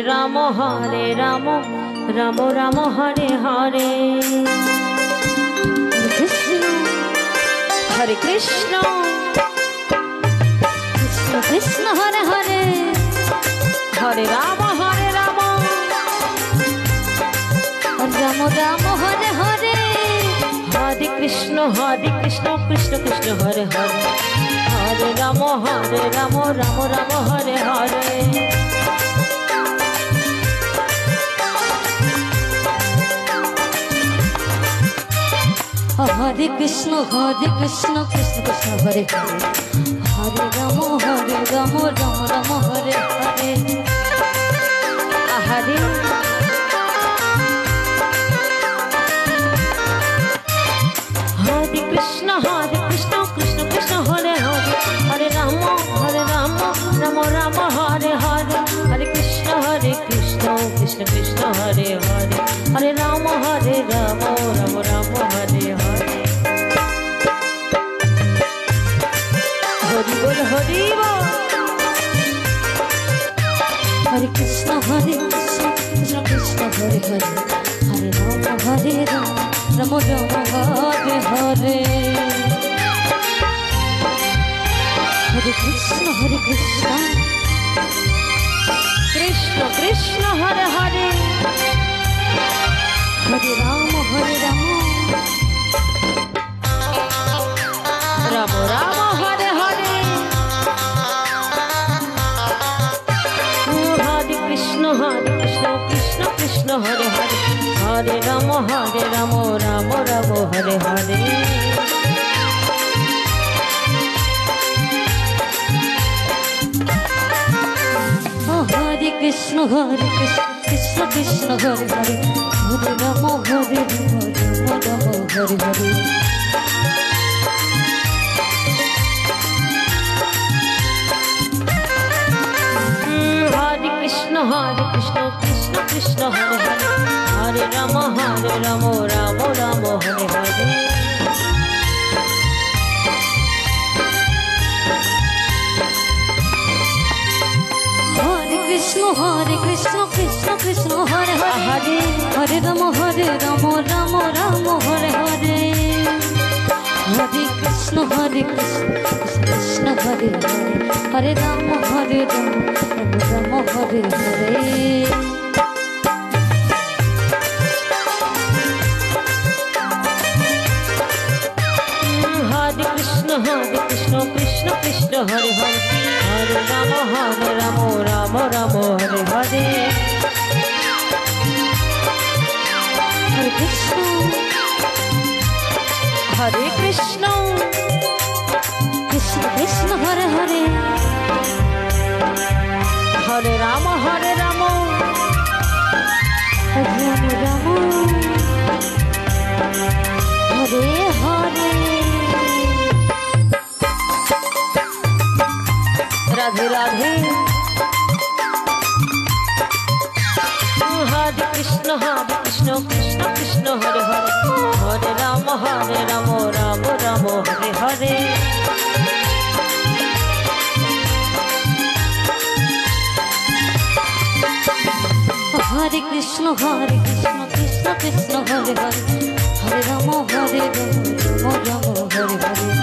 राम राम राम हरे हरे हरे कृष्ण कृष्ण कृष्ण हरे हरे हरे राम राम राम हरे हरे हरे कृष्ण कृष्ण कृष्ण हरे हरे हरे राम राम राम हरे हरे हरे कृष्ण कृष्ण कृष्ण हरे हरे हरे राम राम राम हरे हरे हरे हरे कृष्ण कृष्ण कृष्ण हरे हरे हरे राम राम राम हरे हरे हरे कृष्ण कृष्ण कृष्ण हरे हरे हरे राम राम राम हरे हरे हरि बोल हरे कृष्ण कृष्ण कृष्ण हरे हरे हरे राम राम राम हरे हरे कृष्ण कृष्ण कृष्ण हरे हरे हरे राम राम राम हरे हरे हरे कृष्ण कृष्ण कृष्ण हरे हरे हरे राम राम राम हरे हरे हरे कृष्ण कृष्ण कृष्ण हरे हरे हरे राम राम हरे हरे कृष्ण कृष्ण कृष्ण हरे हरे हरे राम राम राम हरे हरे हरे कृष्ण कृष्ण कृष्ण हरे हरे हरे राम राम राम हरे हरे हरे कृष्ण कृष्ण हरे हरे हरे राम राम हरे हरे हरे कृष्ण कृष्ण कृष्ण हरे हरे हरे राम राम हरे हरे हरे कृष्ण कृष्ण कृष्ण हरे हरे हरे राम राम हरे हरे राधे राधे हरे कृष्ण कृष्ण कृष्ण हरे हरे हरे राम राम राम हरे हरे हरे कृष्ण कृष्ण कृष्ण हरे हरे हरे राम राम हरे हरे